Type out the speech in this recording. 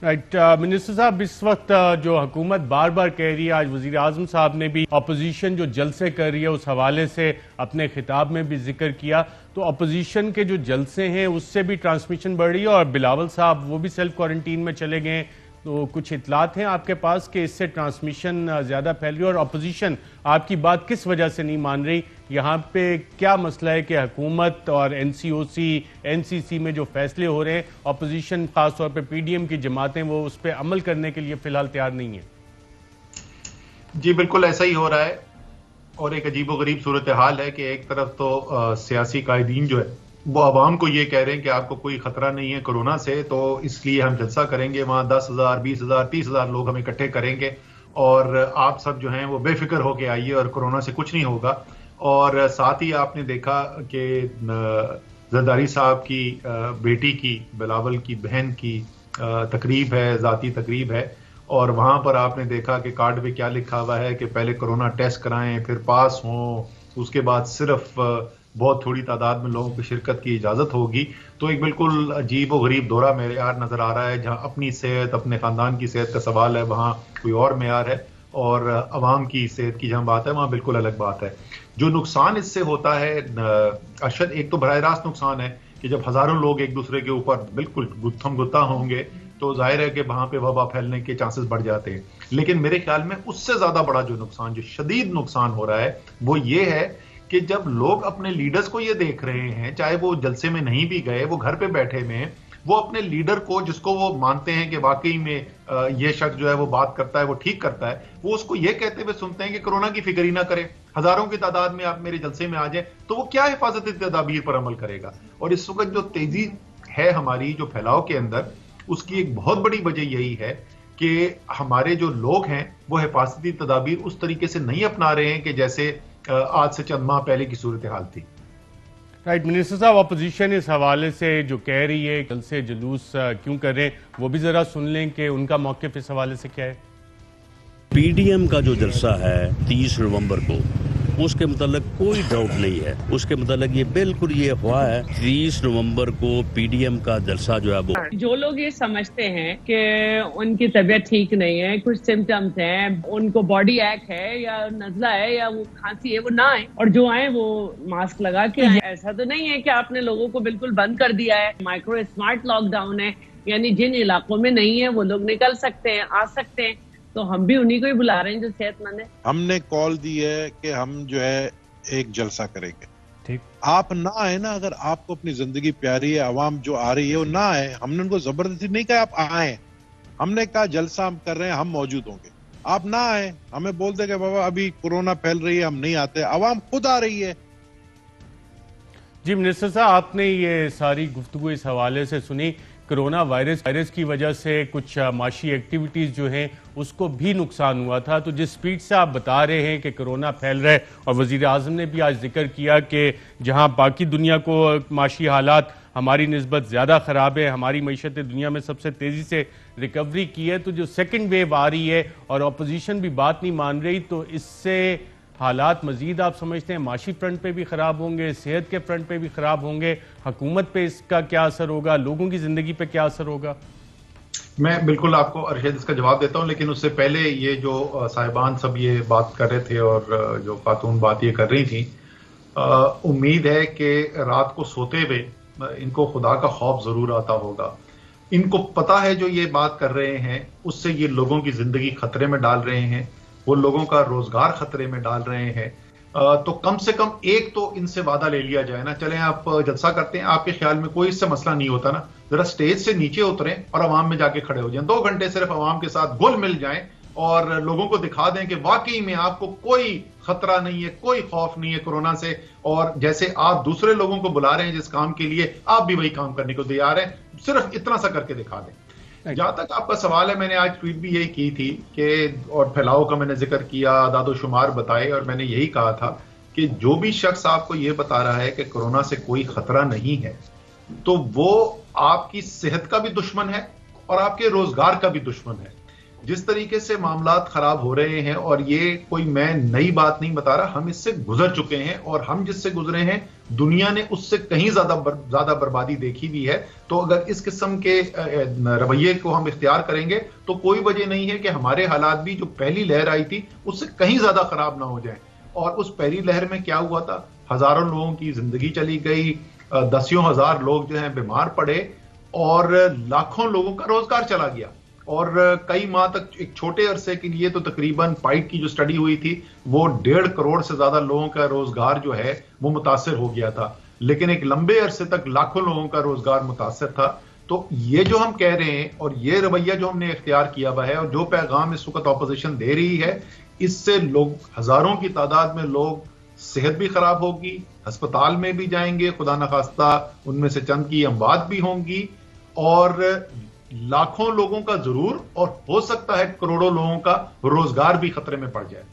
Right minister صاحب، اس وقت جو حکومت بار بار کہہ رہی ہے، آج وزیر اعظم صاحب نے بھی اپوزیشن جو جلسے کر رہی ہے اس حوالے سے اپنے خطاب میں بھی ذکر کیا، تو اپوزیشن کے جو جلسے ہیں اس سے بھی ٹرانسمیشن بڑھ رہی ہے، اور بلاول صاحب وہ بھی سیلف کوارنٹین میں چلے گئے. تو کچھ اطلاعات ہیں آپ کے پاس کہ اس سے ٹرانسمیشن زیادہ پھیل رہی ہے، اور اپوزیشن آپ کی بات کس وجہ سے نہیں مان رہی؟ یہاں پہ کیا مسئلہ ہے کہ حکومت اور این سی او سی، این سی سی میں جو فیصلے ہو رہے ہیں، اپوزیشن خاص طور پہ پی ڈی ایم کی جماعتیں وہ اس پہ عمل کرنے کے لیے فی الحال تیار نہیں ہیں؟ جی بالکل ایسا ہی ہو رہا ہے، اور ایک عجیب و غریب صورتحال ہے کہ ایک طرف تو سیاسی قائدین جو ہے وہ عوام کو یہ کہہ رہے ہیں کہ آپ کو کوئی خطرہ نہیں ہے کرونا سے، تو اس لیے ہم جلسہ کریں گے، وہاں 10,000 20,000 30,000 لوگ ہم اکٹھے کریں گے، اور آپ سب جو ہیں وہ بے فکر ہو کے آئیے اور کرونا سے کچھ نہیں ہوگا. اور ساتھ ہی آپ نے دیکھا کہ زرداری صاحب کی بیٹی کی، بلاول کی بہن کی تقریب ہے، ذاتی تقریب ہے، اور وہاں پر آپ نے دیکھا کہ کارڈ پہ کیا لکھا ہوا ہے کہ پہلے کرونا ٹیسٹ کرائیں، پھر پاس ہوں، اس کے بعد صرف بہت تھوڑی تعداد میں لوگوں کی شرکت کی اجازت ہوگی. تو ایک بالکل عجیب و غریب دورہ معیار نظر آ رہا ہے، جہاں اپنی صحت، اپنے خاندان کی صحت کا سوال ہے وہاں کوئی اور معیار ہے، اور عوام کی صحت کی جہاں بات ہے وہاں بالکل الگ بات ہے. جو نقصان اس سے ہوتا ہے ارشد، ایک تو براہ راست نقصان ہے کہ جب ہزاروں لوگ ایک دوسرے کے اوپر بالکل گتھم گتا ہوں گے تو ظاہر ہے کہ وہاں پہ وبا پھیلنے کے چانسز بڑھ جاتے ہیں. لیکن میرے خیال میں اس سے زیادہ بڑا جو نقصان، جو شدید نقصان ہو رہا ہے، وہ یہ ہے کہ جب لوگ اپنے لیڈرز کو یہ دیکھ رہے ہیں، چاہے وہ جلسے میں نہیں بھی گئے، وہ گھر پہ بیٹھے ہوئے ہیں، وہ اپنے لیڈر کو جس کو وہ مانتے ہیں کہ واقعی میں یہ شخص جو ہے وہ بات کرتا ہے، وہ ٹھیک کرتا ہے، وہ اس کو یہ کہتے ہوئے سنتے ہیں کہ کرونا کی فکر ہی نہ کریں، ہزاروں کی تعداد میں آپ میرے جلسے میں آ جائیں، تو وہ کیا حفاظتی تدابیر پر عمل کرے گا؟ اور اس وقت جو تیزی ہے ہماری جو پھیلاؤ کے اندر، اس کی ایک بہت بڑی وجہ یہی ہے کہ ہمارے جو لوگ ہیں وہ حفاظتی تدابیر اس طریقے سے نہیں اپنا رہے ہیں کہ جیسے آج سے چند ماہ پہلے کی صورتحال تھی. رائٹ منسٹر صاحب، اپوزیشن اس حوالے سے جو کہہ رہی ہے جلسے جلوس کیوں کر رہے ہیں، وہ بھی ذرا سن لیں کہ ان کا موقف اس حوالے سے کیا ہے. پی ڈی ایم کا جو جلسہ ہے 30 نومبر کو، اس کے متعلق کوئی ڈاؤٹ نہیں ہے. اس کے متعلق یہ بالکل یہ افواہ ہے. 30 نومبر کو پی ڈی ایم کا جلسہ جو ہے وہ، جو لوگ یہ سمجھتے ہیں کہ ان کی طبیعت ٹھیک نہیں ہے، کچھ سمٹمز ہیں، ان کو باڈی ایک ہے یا نزلہ ہے یا وہ کھانسی ہے، وہ نہ آئیں، اور جو آئیں وہ ماسک لگا کے آئیں. ایسا تو نہیں ہے کہ آپ نے لوگوں کو بالکل بند کر دیا ہے. مائکرو اسمارٹ لاک ڈاؤن ہے، یعنی جن علاقوں میں نہیں ہے وہ لوگ نکل سکتے ہیں، آ سکتے ہیں. تو ہم بھی انہی کو ہی بلا رہے ہیں جو صحت مند ہے. ہم نے کال دی ہے کہ ہم جو ہے ایک جلسہ کریں گے. ٹھیک، آپ نہ آئے نا، اگر آپ کو اپنی زندگی پیاری ہے، عوام جو آ رہی ہے وہ نہ آئے. ہم نے ان کو زبردستی نہیں کہا آپ آئیں، ہم نے کہا جلسہ ہم کر رہے ہیں، ہم موجود ہوں گے. آپ نہ آئے، ہمیں بول دیں کہ بابا ابھی کورونا پھیل رہی ہے، ہم نہیں آتے. عوام خود آ رہی ہے. جی منسٹر صاحب، آپ نے یہ ساری گفتگو اس حوالے سے سنی. کرونا وائرس کی وجہ سے کچھ معاشی ایکٹیویٹیز جو ہیں اس کو بھی نقصان ہوا تھا. تو جس سپیڈ سے آپ بتا رہے ہیں کہ کرونا پھیل رہا ہے، اور وزیر اعظم نے بھی آج ذکر کیا کہ جہاں باقی دنیا کو معاشی حالات ہماری نسبت زیادہ خراب ہے، ہماری معیشت دنیا میں سب سے تیزی سے ریکوری کی ہے، تو جو سیکنڈ ویو آ رہی ہے اور اپوزیشن بھی بات نہیں مان رہی، تو اس سے حالات مزید آپ سمجھتے ہیں معاشی فرنٹ پہ بھی خراب ہوں گے، صحت کے فرنٹ پہ بھی خراب ہوں گے؟ حکومت پہ اس کا کیا اثر ہوگا؟ لوگوں کی زندگی پہ کیا اثر ہوگا؟ میں بالکل آپ کو ارشد اس کا جواب دیتا ہوں، لیکن اس سے پہلے یہ جو صاحبان سب یہ بات کر رہے تھے اور جو خاتون بات یہ کر رہی تھیں، امید ہے کہ رات کو سوتے ہوئے ان کو خدا کا خوف ضرور آتا ہوگا. ان کو پتا ہے جو یہ بات کر رہے ہیں اس سے یہ لوگوں کی زندگی خطرے میں ڈال رہے ہیں، وہ لوگوں کا روزگار خطرے میں ڈال رہے ہیں. تو کم سے کم ایک تو ان سے وعدہ لے لیا جائے نا. چلیں آپ جلسہ کرتے ہیں، آپ کے خیال میں کوئی اس سے مسئلہ نہیں ہوتا نا، ذرا سٹیج سے نیچے اتریں اور عوام میں جا کے کھڑے ہو جائیں، 2 گھنٹے صرف عوام کے ساتھ گل مل جائیں اور لوگوں کو دکھا دیں کہ واقعی میں آپ کو کوئی خطرہ نہیں ہے، کوئی خوف نہیں ہے کرونا سے، اور جیسے آپ دوسرے لوگوں کو بلا رہے ہیں جس کام کے لیے، آپ بھی وہی کام کرنے کو تیار ہیں. صرف اتنا سا کر کے دکھا دیں. جہاں تک آپ کا سوال ہے، میں نے آج ٹویٹ بھی یہی کی تھی کہ، اور پھیلاؤ کا میں نے ذکر کیا، اعداد و شمار بتائے، اور میں نے یہی کہا تھا کہ جو بھی شخص آپ کو یہ بتا رہا ہے کہ کرونا سے کوئی خطرہ نہیں ہے، تو وہ آپ کی صحت کا بھی دشمن ہے اور آپ کے روزگار کا بھی دشمن ہے. جس طریقے سے معاملات خراب ہو رہے ہیں، اور یہ کوئی میں نئی بات نہیں بتا رہا، ہم اس سے گزر چکے ہیں، اور ہم جس سے گزرے ہیں دنیا نے اس سے کہیں زیادہ بربادی دیکھی بھی ہے. تو اگر اس قسم کے رویے کو ہم اختیار کریں گے تو کوئی وجہ نہیں ہے کہ ہمارے حالات بھی جو پہلی لہر آئی تھی اس سے کہیں زیادہ خراب نہ ہو جائیں. اور اس پہلی لہر میں کیا ہوا تھا؟ ہزاروں لوگوں کی زندگی چلی گئی, دسیوں ہزار لوگ جو ہیں بیمار پڑے, اور لاکھوں لوگوں کا روزگار چلا گیا. اور کئی ماہ تک ایک چھوٹے عرصے کے لیے تو تقریباً پائٹ کی جو سٹڈی ہوئی تھی وہ 1.5 کروڑ سے زیادہ لوگوں کا روزگار جو ہے وہ متاثر ہو گیا تھا, لیکن ایک لمبے عرصے تک لاکھوں لوگوں کا روزگار متاثر تھا. تو یہ جو ہم کہہ رہے ہیں اور یہ رویہ جو ہم نے اختیار کیا ہوا ہے اور جو پیغام اس وقت اپوزیشن دے رہی ہے, اس سے لوگ ہزاروں کی تعداد میں لوگ صحت بھی خراب ہوگی, ہسپتال میں بھی جائیں گے, خدا نخواستہ ان میں سے چند کی اموات بھی ہوں گی, اور لاکھوں لوگوں کا ضرور اور ہو سکتا ہے کروڑوں لوگوں کا روزگار بھی خطرے میں پڑ جائے.